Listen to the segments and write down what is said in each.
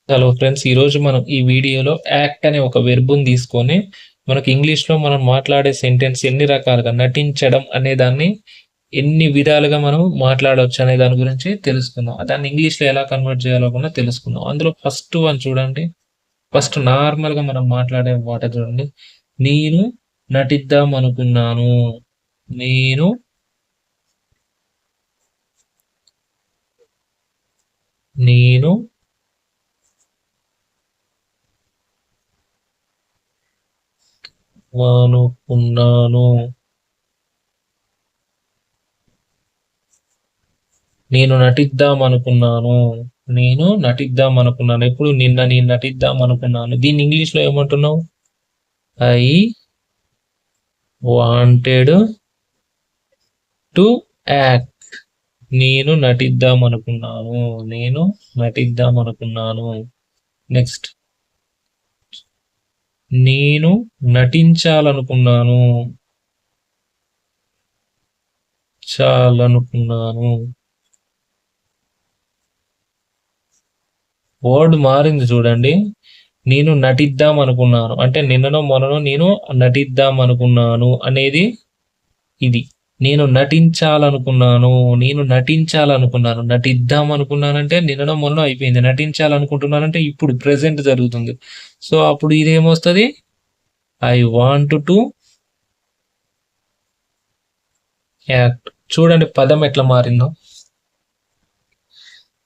Hello friends, ఈరోజు మనం ఈ వీడియోలో యాక్ట్ అనే ఒక వెర్బుని తీసుకొని మనకి ఇంగ్లీష్లో మనం మాట్లాడే సెంటెన్స్ ఎన్ని రకాలుగా నటించడం అనే దాన్ని ఎన్ని విధాలుగా మనం మాట్లాడవచ్చు అనే దాని గురించి తెలుసుకుందాం. దాన్ని ఇంగ్లీష్లో ఎలా కన్వర్ట్ చేయాలో కూడా తెలుసుకుందాం. అందులో ఫస్ట్ వన్ చూడండి. ఫస్ట్ నార్మల్గా మనం మాట్లాడే మాట చూడండి. నేను నటిద్దాం అనుకున్నాను. నేను నేను అనుకున్నాను. నేను నటిద్దాం అనుకున్నాను. ఎప్పుడు నేను నటిద్దాం అనుకున్నాను. దీన్ని ఇంగ్లీష్లో ఏమంటున్నావు? I wanted to act. నేను నటిద్దాం అనుకున్నాను. నెక్స్ట్, నేను నటించాలనుకున్నాను. వర్డ్ మారింది చూడండి. నేను నటిద్దాం అనుకున్నాను అంటే నిన్ననో మొన్ననో నేను నటిద్దాం అనుకున్నాను అనేది ఇది. నేను నటించాలనుకున్నాను. నటిద్దాం అనుకున్నానంటే నిన్ననో మొన్ననో అయిపోయింది. నటించాలనుకుంటున్నానంటే ఇప్పుడు ప్రెసెంట్ జరుగుతుంది. సో అప్పుడు ఇదేమొస్తుంది? I want to act. చూడండి పదం ఎట్లా మారిందో.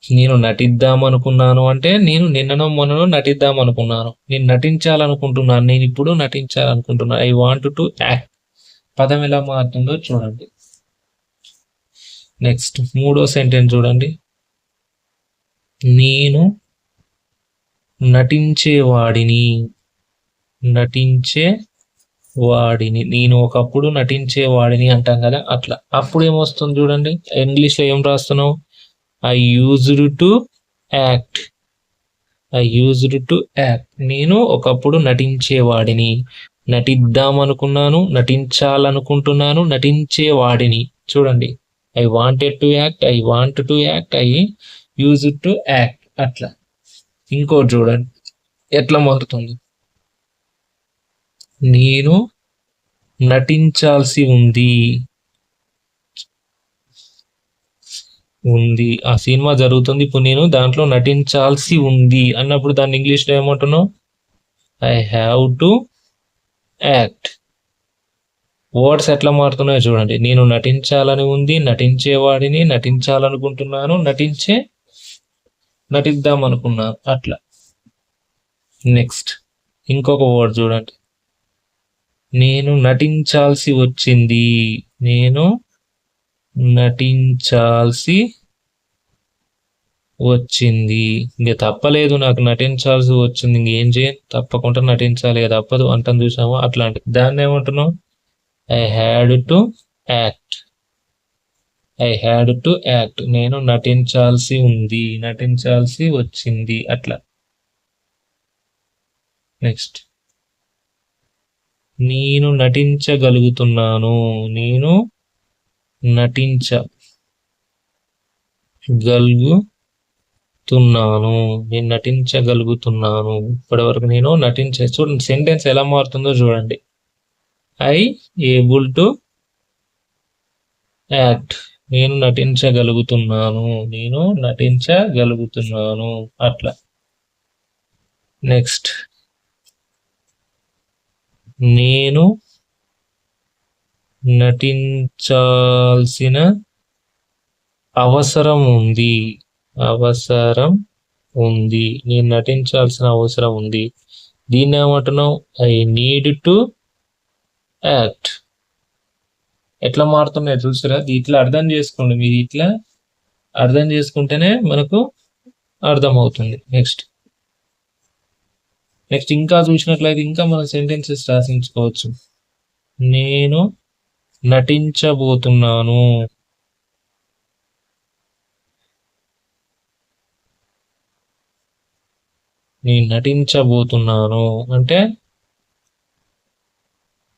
నేను నటిద్దాం అనుకున్నాను అంటే నేను నిన్ననో మొన్ననో నటిద్దాం అనుకున్నాను. నేను నటించాలనుకుంటున్నాను. నేను ఇప్పుడు నటించాలనుకుంటున్నాను. I want to act. పదం ఎలా మారుతుందో చూడండి. నెక్స్ట్, మూడో సెంటెన్స్ చూడండి. నేను నటించేవాడిని. నేను ఒకప్పుడు నటించేవాడిని అంటాం కదా, అట్లా. అప్పుడు ఏమొస్తుంది చూడండి. ఇంగ్లీష్లో ఏం రాస్తున్నావు? I used to act. నేను ఒకప్పుడు నటించేవాడిని. నటిద్దాం అనుకున్నాను, నటించాలనుకుంటున్నాను, నటించేవాడిని. చూడండి, I wanted to act, I want to act, I used to act. అట్లా. ఇంకోటి చూడండి ఎట్లా మారుతుంది. నేను నటించాల్సి ఉంది. ఆ సినిమా జరుగుతుంది, ఇప్పుడు నేను దాంట్లో నటించాల్సి ఉంది అన్నప్పుడు దాన్ని ఇంగ్లీష్లో ఏమంటున్నావు? I have to act. Words ఎట్లా మారుతున్నాయో చూడండి. నేను నటించాలని ఉంది, నటించేవాడిని, నటించాలనుకుంటున్నాను, నటిద్దాం అనుకున్నాను. అట్లా. నెక్స్ట్, ఇంకొక వర్డ్ చూడండి. నేను నటించాల్సి వచ్చింది. ఇంక తప్పలేదు, నాకు నటించాల్సి వచ్చింది. ఇంకేం చేయను, తప్పకుండా నటించాలి, తప్పదు అంటాం చూసాము. అట్లాంటి దాన్ని ఏమంటున్నావు? I had to act. నేను నటించాల్సి వచ్చింది. అట్లా. నెక్స్ట్, నేను నటించగలుగుతున్నాను. నేను నటించగలుగుతున్నాను. ఇప్పటి వరకు నేను చూడండి సెంటెన్స్ ఎలా మారుతుందో చూడండి. I able to act. నేను నటించగలుగుతున్నాను. అట్లా. నెక్స్ట్, నేను నటించాల్సిన అవసరం ఉంది. నేను నటించాల్సిన అవసరం ఉంది. దీన్ని ఏమంటున్నావు? I need to act. ఎట్లా మారుతున్నాయో చూసారా? ఇట్లా అర్థం చేసుకోండి. మీరు ఇట్లా అర్థం చేసుకుంటేనే మనకు అర్థమవుతుంది. నెక్స్ట్, ఇంకా చూసినట్లయితే ఇంకా మన సెంటెన్సెస్ రాసించుకోవచ్చు. నేను నటించబోతున్నాను. అంటే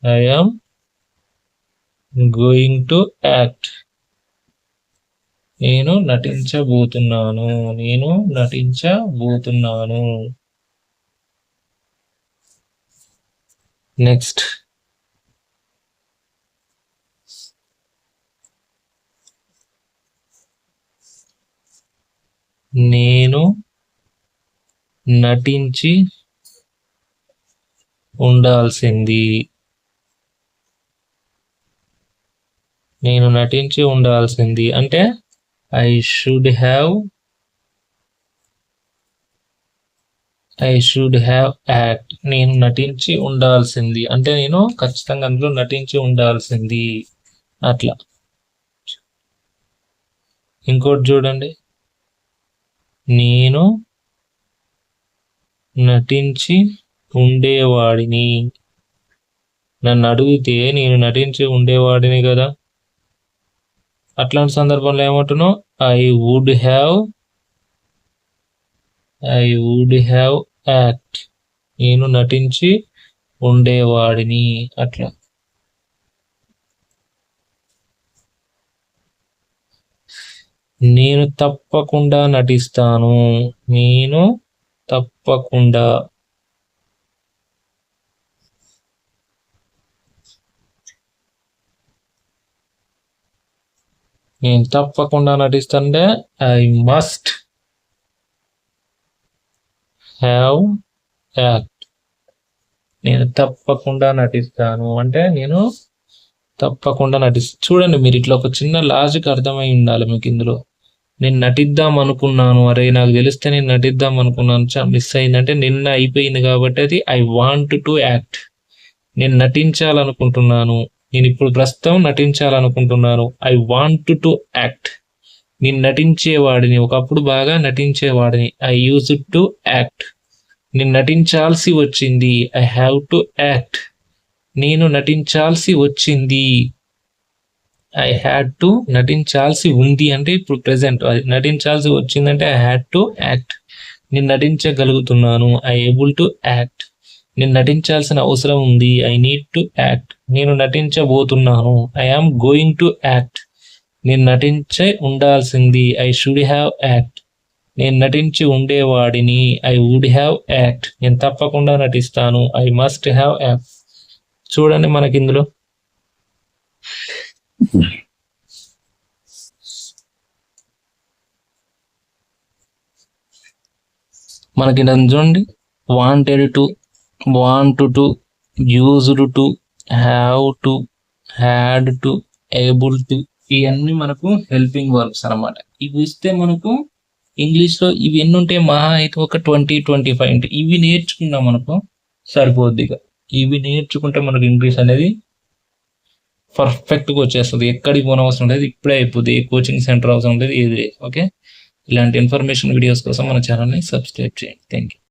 I am going to act. నేను నటించబోతున్నాను. నేను నటించబోతున్నాను. నెక్స్ట్ నేను నటించి ఉండాల్సింది. నేను నటించి ఉండాల్సింది అంటే ఐ షుడ్ హ్యావ్ యాక్ట్. నేను నటించి ఉండాల్సింది అంటే నేను ఖచ్చితంగా అందులో నటించి ఉండాల్సింది అట్లా. ఇంకోటి చూడండి, నేను నటించి ఉండేవాడిని. నన్ను అడిగితే నేను నటించి ఉండేవాడిని కదా, అట్లాంటి సందర్భంలో ఏమంటున్నావు? I would have act. నేను నటించి ఉండేవాడిని అట్లా. నేను తప్పకుండా నటిస్తాను. నేను తప్పకుండా నటిస్తానంటే ఐ మస్ట్ హ్యావ్ యాక్ట్. నేను తప్పకుండా నటిస్తాను అంటే నేను తప్పకుండా చూడండి, మీరు ఇట్లా ఒక చిన్న లాజిక్ అర్థమై ఉండాలి మీకు ఇందులో. నేను నటిద్దాం అనుకున్నాను, అరే నాకు తెలిస్తే నేను నటిద్దాం అనుకున్నాను, మిస్ అయిందంటే నిన్న అయిపోయింది కాబట్టి అది ఐ వాంట్ టు యాక్ట్. నేను నటించాలనుకుంటున్నాను, నేను ఇప్పుడు ప్రస్తుతం నటించాలనుకుంటున్నాను. I want to act. నేను నటించేవాడిని, ఒకప్పుడు బాగా నటించేవాడిని. I use to act. నేను నటించాల్సి వచ్చింది. I have to act. నేను నటించాల్సి వచ్చింది. I had to. నటించాల్సి ఉంది అంటే ఇప్పుడు ప్రెసెంట్. నటించాల్సి వచ్చిందంటే ఐ హ్యాడ్ టు యాక్ట్. నేను నటించగలుగుతున్నాను. I able to act. నేను నటించాల్సిన అవసరం ఉంది. I need to act. నేను నటించబోతున్నాను. I am going to act. నేను నటించే ఉండాల్సింది. I should have act. నేను నటించి ఉండేవాడిని. I would have act. నేను తప్పకుండా నటిస్తాను. I must have act. చూడండి మనకి ఇందులో మనకి చూడండి, wanted to, want to, used to, have to, had to, able to, ఇవన్నీ మనకు హెల్పింగ్ వర్బ్స్ అనమాట. ఇవి ఇస్తే మనకు ఇంగ్లీష్లో ఇవి ఎన్ని ఉంటాయి? మహా అయితే ఒక 20-25 ఇవి నేర్చుకున్నాం మనకు సరిపోద్దిగా. ఇవి నేర్చుకుంటే మనకు ఇంగ్లీష్ అనేది పర్ఫెక్ట్గా వచ్చేస్తుంది. ఎక్కడికి పోనవసరం లేదు, ఇప్పుడే అయిపోతుంది. ఏ కోచింగ్ సెంటర్ అవసరం లేదు, ఏది లేదు. ఓకే, ఇలాంటి ఇన్ఫర్మేషన్ వీడియోస్ కోసం మన ఛానల్ని సబ్స్క్రైబ్ చేయండి. Thank you.